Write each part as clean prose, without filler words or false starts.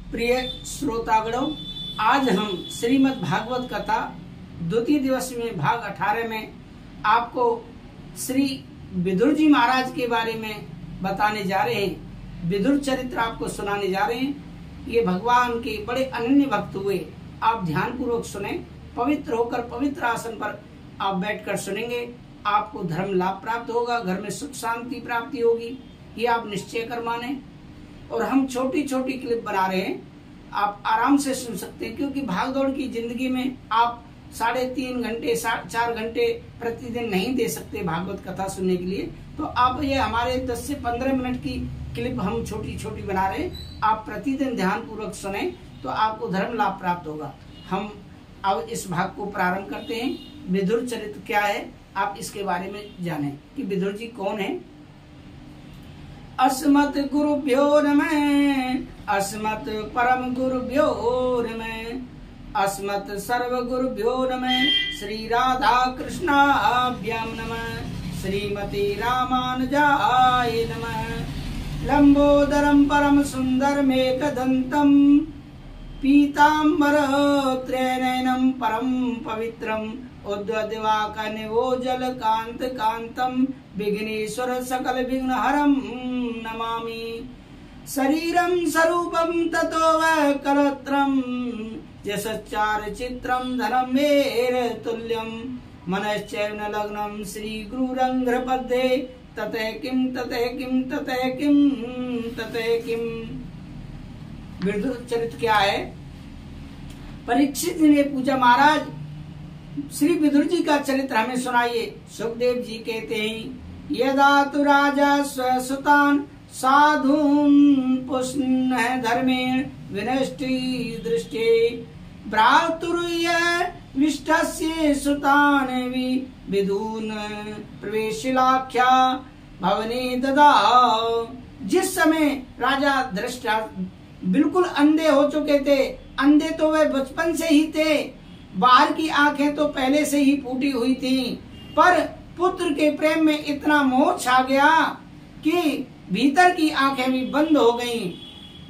प्रिय श्रोतागणों, आज हम श्रीमद् भागवत कथा द्वितीय दिवस में भाग 18 में आपको श्री विदुर जी महाराज के बारे में बताने जा रहे हैं। विदुर चरित्र आपको सुनाने जा रहे हैं। ये भगवान के बड़े अनन्य भक्त हुए। आप ध्यान पूर्वक सुने, पवित्र होकर पवित्र आसन पर आप बैठकर सुनेंगे। आपको धर्म लाभ प्राप्त होगा, घर में सुख शांति प्राप्ति होगी, ये आप निश्चय कर माने। और हम छोटी छोटी क्लिप बना रहे हैं, आप आराम से सुन सकते हैं, क्योंकि भागदौड़ की जिंदगी में आप 3.5 घंटे 4 घंटे प्रतिदिन नहीं दे सकते भागवत कथा सुनने के लिए। तो आप ये हमारे 10 से 15 मिनट की क्लिप हम छोटी छोटी बना रहे हैं, आप प्रतिदिन ध्यान पूर्वक सुने तो आपको धर्म लाभ प्राप्त होगा। हम अब इस भाग को प्रारंभ करते हैं। विदुर चरित्र क्या है, आप इसके बारे में जानें कि विदुर जी कौन है। अस्मत् गुरुभ्यो नमः, अस्मत् परम गुरुभ्यो नमः, अस्मत् सर्व गुरुभ्यो नमः, श्री राधा कृष्णाभ्याम नमः, श्रीमती रामानुजाय नमः। लंबोदरम परम सुंदरमेकदंतम पीतांबर त्रयनयनम परम पवित्रम उद्वदिवाकनिवोजल कांत कांतम विघ्नेश्वर सकल विघ्न हरम नमामि। शरीरम स्वरूपम ततो वै कलत्रम यशच्चार चित्रम धनम मेर तुल्यम मनश्चैव न लग्नम श्री गुरुरंघ्र पद्ये ततः किम ततः किम ततः किम ततः किम। विदुर चरित्र क्या है। परीक्षित ने पूछा, महाराज श्री विदुर जी का चरित्र हमें सुनाइए। सुखदेव जी कहते हैं, यदा तु राजा स्वसुतान साधून पुष्ण धर्मेण विनष्टि दृष्टे भ्रातुर्य विष्टस्य सुतान विदून प्रवेशिलाख्या भवने ददा। जिस समय राजा दृष्टा बिल्कुल अंधे हो चुके थे, अंधे तो वे बचपन से ही थे, बाहर की आंखें तो पहले से ही फूटी हुई थी, पर पुत्र के प्रेम में इतना मोह छा गया कि भीतर की आंखें भी बंद हो गईं।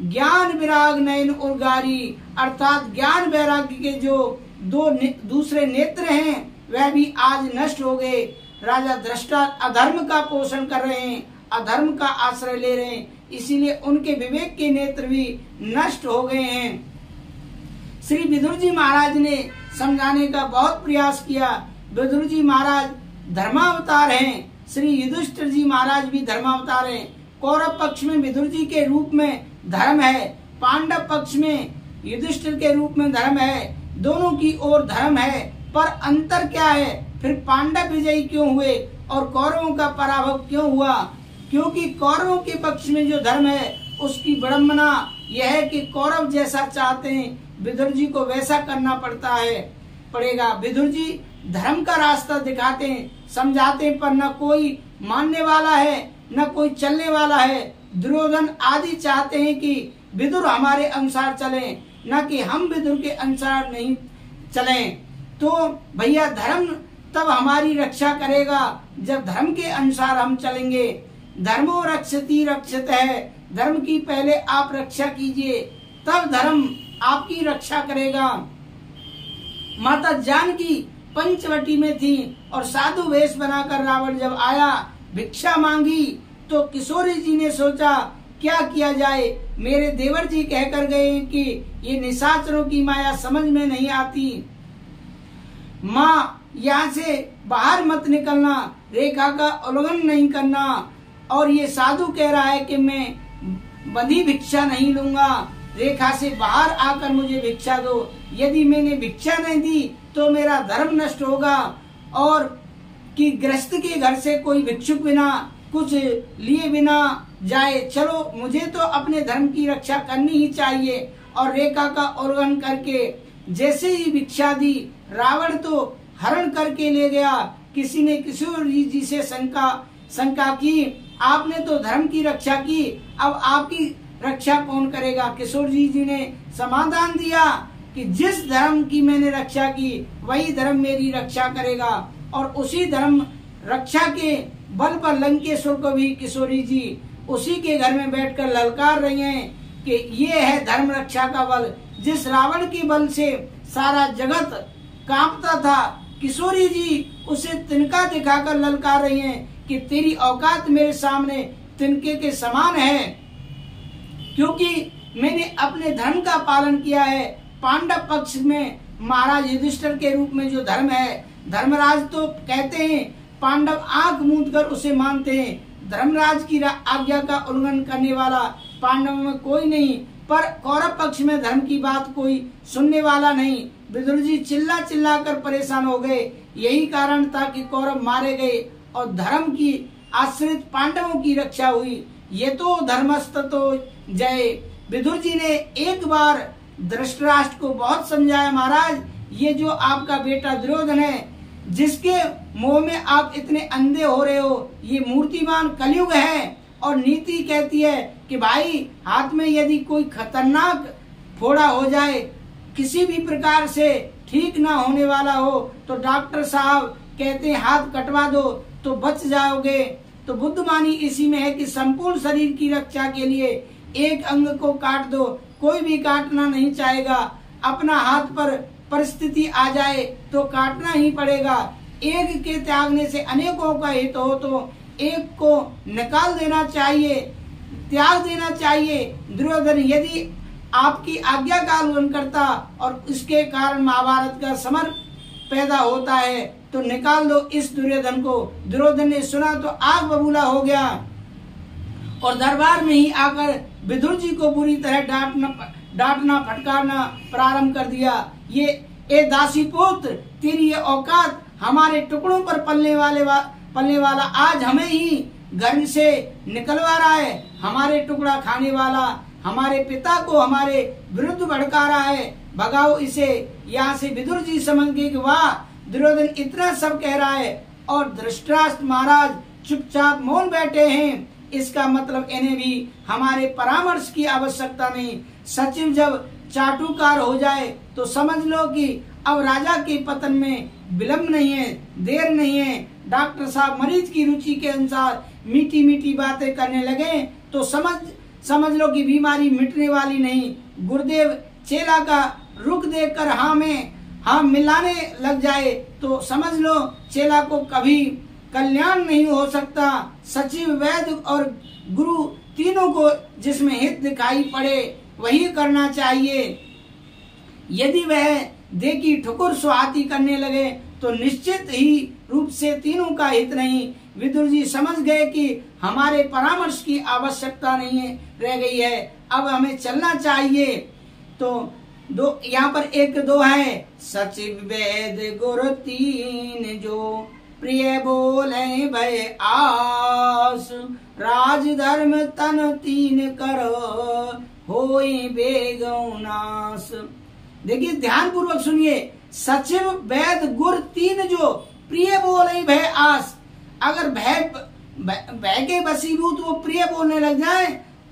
ज्ञान विराग नयन उर्गारी, अर्थात ज्ञान वैराग्य के जो दूसरे नेत्र हैं वह भी आज नष्ट हो गए। राजा दृष्टा अधर्म का पोषण कर रहे हैं, अधर्म का आश्रय ले रहे हैं, इसीलिए उनके विवेक के नेत्र भी नष्ट हो गए हैं। श्री विदुर जी महाराज ने समझाने का बहुत प्रयास किया। विदुर जी महाराज धर्मावतार हैं, श्री युधिष्ठिर जी महाराज भी धर्मावतार हैं। कौरव पक्ष में विदुर जी के रूप में धर्म है, पांडव पक्ष में युधिष्ठिर के रूप में धर्म है, दोनों की ओर धर्म है। पर अंतर क्या है, फिर पांडव विजयी क्यों हुए और कौरवों का पराभव क्यों हुआ? क्योंकि कौरवों के पक्ष में जो धर्म है उसकी विडंबना यह है कि कौरव जैसा चाहते हैं विदुर जी को वैसा करना पड़ेगा। विदुर जी धर्म का रास्ता दिखाते हैं, समझाते हैं, पर न कोई मानने वाला है न कोई चलने वाला है। दुर्योधन आदि चाहते हैं कि विदुर हमारे अनुसार चलें, न कि हम विदुर के अनुसार नहीं चलें। तो भैया धर्म तब हमारी रक्षा करेगा जब धर्म के अनुसार हम चलेंगे। धर्मो रक्षति रक्षित है, धर्म की पहले आप रक्षा कीजिए, तब धर्म आपकी रक्षा करेगा। माता जानकी पंचवटी में थी और साधु वेश बनाकर रावण जब आया भिक्षा मांगी तो किशोरी जी ने सोचा क्या किया जाए। मेरे देवर जी कहकर गए कि ये निशाचरों की माया समझ में नहीं आती, माँ यहाँ से बाहर मत निकलना, रेखा का उल्लंघन नहीं करना। और ये साधु कह रहा है कि मैं बंधी भिक्षा नहीं लूंगा, रेखा से बाहर आकर मुझे भिक्षा दो। यदि मैंने भिक्षा नहीं दी तो मेरा धर्म नष्ट होगा, और कि गृहस्थ के घर से कोई भिक्षुक बिना कुछ लिए बिना जाए। चलो मुझे तो अपने धर्म की रक्षा करनी ही चाहिए। और रेखा का उल्लंघन करके जैसे ही भिक्षा दी, रावण तो हरण करके ले गया। किसी ने किशोरी जी से शंका की, आपने तो धर्म की रक्षा की, अब आपकी रक्षा कौन करेगा? किशोर जी ने समाधान दिया कि जिस धर्म की मैंने रक्षा की वही धर्म मेरी रक्षा करेगा। और उसी धर्म रक्षा के बल पर लंकेश्वर को भी किशोरी जी उसी के घर में बैठकर ललकार रही हैं कि ये है धर्म रक्षा का बल। जिस रावण के बल से सारा जगत कांपता था, किशोरी जी उसे तिनका दिखाकर ललकार रही हैं कि तेरी औकात मेरे सामने तिनके के समान है, क्योंकि मैंने अपने धर्म का पालन किया है। पांडव पक्ष में महाराज युधिष्ठिर के रूप में जो धर्म है, धर्मराज तो कहते हैं, पांडव आंख मूंद कर उसे मानते हैं। धर्मराज की आज्ञा का उल्लंघन करने वाला पांडवों में कोई नहीं, पर कौरव पक्ष में धर्म की बात कोई सुनने वाला नहीं। विदुर जी चिल्ला चिल्ला कर परेशान हो गए। यही कारण था कि कौरव मारे गए और धर्म की आश्रित पांडवों की रक्षा हुई। ये तो धर्मस्थ तो जय। विदुर जी ने एक बार धृतराष्ट्र को बहुत समझाया, महाराज ये जो आपका बेटा दुर्योधन है, जिसके मोह में आप इतने अंधे हो रहे हो, ये मूर्तिमान कलयुग है। और नीति कहती है कि भाई हाथ में यदि कोई खतरनाक फोड़ा हो जाए, किसी भी प्रकार से ठीक ना होने वाला हो, तो डॉक्टर साहब कहते हैं हाथ कटवा दो तो बच जाओगे। तो बुद्धिमानी इसी में है कि संपूर्ण शरीर की रक्षा के लिए एक अंग को काट दो, कोई भी काटना नहीं चाहेगा। अपना हाथ पर परिस्थिति आ जाए तो काटना ही पड़ेगा। एक के त्यागने से अनेकों का हित हो, तो एक को निकाल देना चाहिए, त्याग देना चाहिए। दुर्योधन यदि आपकी आज्ञा का उल्लंघन करता और इसके कारण महाभारत का समर पैदा होता है, तो निकाल दो इस दुर्योधन को। दुर्योधन ने सुना तो आग बबूला हो गया और दरबार में ही आकर विदुर जी को बुरी तरह डांटना फटकारना प्रारंभ कर दिया। ये ए दासी पुत्र, तेरी ये औकात हमारे टुकड़ों पर पलने वाला आज हमें ही घर से निकलवा रहा है। हमारे टुकड़ा खाने वाला हमारे पिता को हमारे विरुद्ध भड़का रहा है, भगाओ इसे यहाँ से। विदुर जी समझ गए कि वाह, दुर्योधन इतना सब कह रहा है और धृतराष्ट्र महाराज चुपचाप मौन बैठे हैं, इसका मतलब इन्हें भी हमारे परामर्श की आवश्यकता नहीं। सचिव जब चाटुकार हो जाए तो समझ लो कि अब राजा के पतन में विलंब नहीं है, देर नहीं है। डॉक्टर साहब मरीज की रुचि के अनुसार मीठी मीठी बातें करने लगे तो समझ लो कि बीमारी मिटने वाली नहीं। गुरुदेव चेला का रुख देखकर हाँ मिलाने लग जाए तो समझ लो चेला को कभी कल्याण नहीं हो सकता। सचिव, वैद्य और गुरु तीनों को जिसमें हित दिखाई पड़े वही करना चाहिए। यदि वह दे की ठुकुर सुहाती करने लगे तो निश्चित ही रूप से तीनों का हित नहीं। विदुर जी समझ गए कि हमारे परामर्श की आवश्यकता नहीं है, रह गई है, अब हमें चलना चाहिए। तो दो यहाँ पर एक दो है, सचिव वैद्य गुरु तीन जो प्रिय बोले भय आस, राज धर्म तन तीन करो होई बेगौनास। देखिए ध्यान पूर्वक सुनिए, सचिव वैद्य गुर तीन जो प्रिय बोले भय आस। अगर भय के वशीभूत वो प्रिय बोलने लग जाए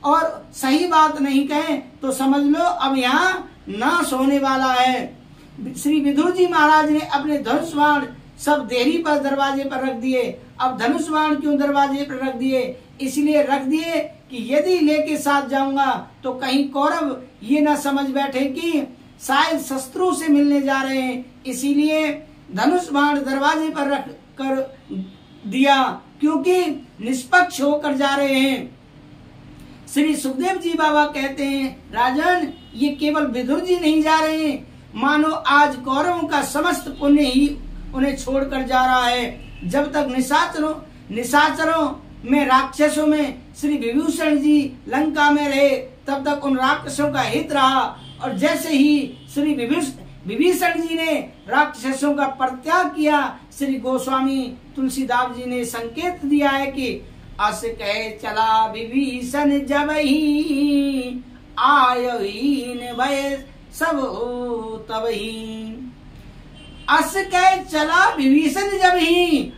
और सही बात नहीं कहें तो समझ लो अब यहाँ नाश होने वाला है। श्री विदुर जी महाराज ने अपने धनुष बाण सब देहरी पर दरवाजे पर रख दिए। अब धनुष बाण क्यों दरवाजे पर रख दिए? इसलिए रख दिए कि यदि लेके साथ जाऊंगा तो कहीं कौरव ये ना समझ बैठे कि शायद शस्त्रों से मिलने जा रहे हैं, इसीलिए धनुष बाण दरवाजे पर रख कर दिया, क्योंकि निष्पक्ष होकर जा रहे हैं। श्री सुखदेव जी बाबा कहते हैं, राजन ये केवल विदुर जी नहीं जा रहे हैं, मानो आज कौरवों का समस्त पुण्य ही उन्हें छोड़कर जा रहा है। जब तक निशाचरों में राक्षसों में श्री विभीषण जी लंका में रहे तब तक उन राक्षसों का हित रहा, और जैसे ही श्री विभीषण जी ने राक्षसों का परित्याग किया, श्री गोस्वामी तुलसीदास जी ने संकेत दिया है कि अस कहे चला विभीषण जब ही आयहीन भय सब तब ही। अस कहे चला विभीषण जब ही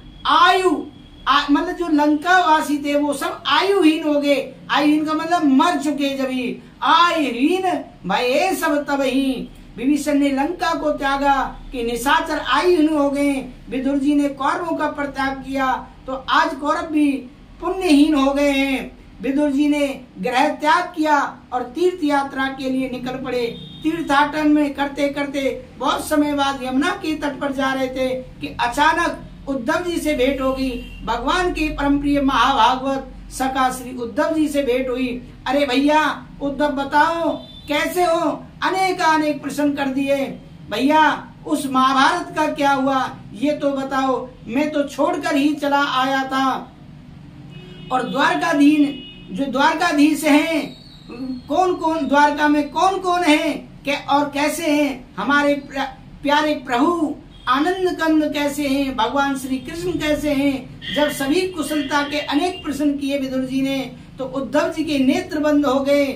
मतलब जो लंका वासी थे वो सब आयुहीन हो गए। आयुहीन का मतलब मर चुके जब ही, आयुहीन भय सब तब ही। विभीषण ने लंका को त्यागा कि निशाचर आयुहीन हो गए। विदुर जी ने कौरवों का परित्याग किया तो आज कौरव भी पुण्यहीन हो गए हैं। विदुर जी ने गृह त्याग किया और तीर्थ यात्रा के लिए निकल पड़े। तीर्थाटन में करते करते बहुत समय बाद यमुना के तट पर जा रहे थे कि अचानक उद्धव जी से भेंट होगी। भगवान के परम प्रिय महाभागवत सखा श्री उद्धव जी से भेंट हुई। अरे भैया उद्धव बताओ कैसे हो? अनेक प्रश्न कर दिए। भैया उस महाभारत का क्या हुआ ये तो बताओ, मैं तो छोड़कर ही चला आया था। और द्वारकाधीश जो द्वारकाधीश हैं, कौन कौन द्वारका में कौन कौन है और कैसे हैं? हमारे प्यारे प्रभु आनंद कंद कैसे हैं? भगवान श्री कृष्ण कैसे हैं? जब सभी कुशलता के अनेक प्रश्न किए विदुर जी ने तो उद्धव जी के नेत्र बंद हो गए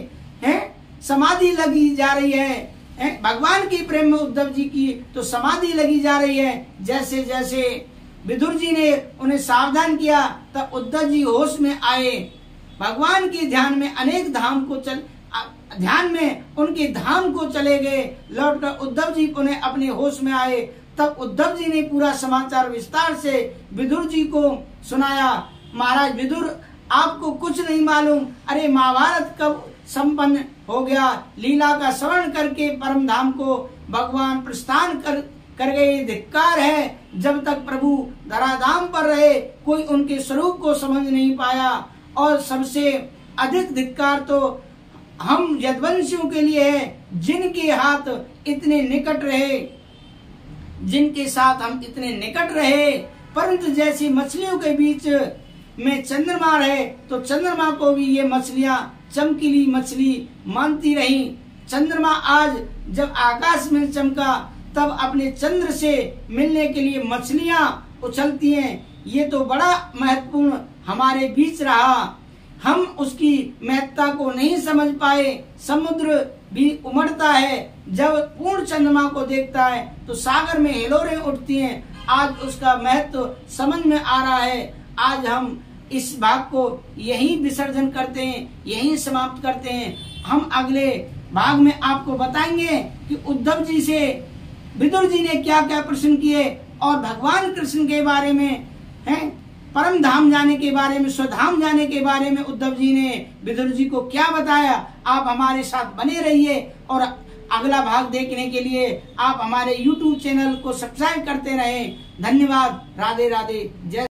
हैं, समाधि लगी जा रही है। भगवान की प्रेम में उद्धव जी की तो समाधि लगी जा रही है। जैसे जैसे विदुर जी ने उन्हें सावधान किया तब उद्धव जी होश में आए। भगवान के ध्यान में अनेक धाम को ध्यान में उनके धाम को चले गए। लौटकर उद्धव जी उन्हें अपने होश में आए। तब उद्धव जी ने पूरा समाचार विस्तार से विदुर जी को सुनाया। महाराज विदुर आपको कुछ नहीं मालूम, अरे महाभारत कब संपन्न हो गया। लीला का श्रवण करके परम धाम को भगवान प्रस्थान कर गए। धिक्कार है, जब तक प्रभु धराधाम पर रहे कोई उनके स्वरूप को समझ नहीं पाया। और सबसे अधिक धिक्कार तो हम यदुवंशियों के लिए है, जिनके हाथ इतने निकट रहे, जिनके साथ हम इतने निकट रहे, परंतु जैसी मछलियों के बीच में चंद्रमा रहे तो चंद्रमा को भी ये मछलियां चमकीली मछली मानती रही। चंद्रमा आज जब आकाश में चमका तब अपने चंद्र से मिलने के लिए मछलियां उछलती हैं। ये तो बड़ा महत्वपूर्ण हमारे बीच रहा, हम उसकी महत्ता को नहीं समझ पाए। समुद्र भी उमड़ता है, जब पूर्ण चंद्रमा को देखता है तो सागर में हिलोरें उठती हैं। आज उसका महत्व समझ में आ रहा है। आज हम इस भाग को यहीं विसर्जन करते हैं, यहीं समाप्त करते हैं। हम अगले भाग में आपको बताएंगे कि उद्धव जी से विदुर जी ने क्या क्या प्रश्न किए और भगवान कृष्ण के बारे में हैं, परम धाम जाने के बारे में, स्वधाम जाने के बारे में उद्धव जी ने विदुर जी को क्या बताया। आप हमारे साथ बने रहिए और अगला भाग देखने के लिए आप हमारे YouTube चैनल को सब्सक्राइब करते रहें। धन्यवाद। राधे राधे। जय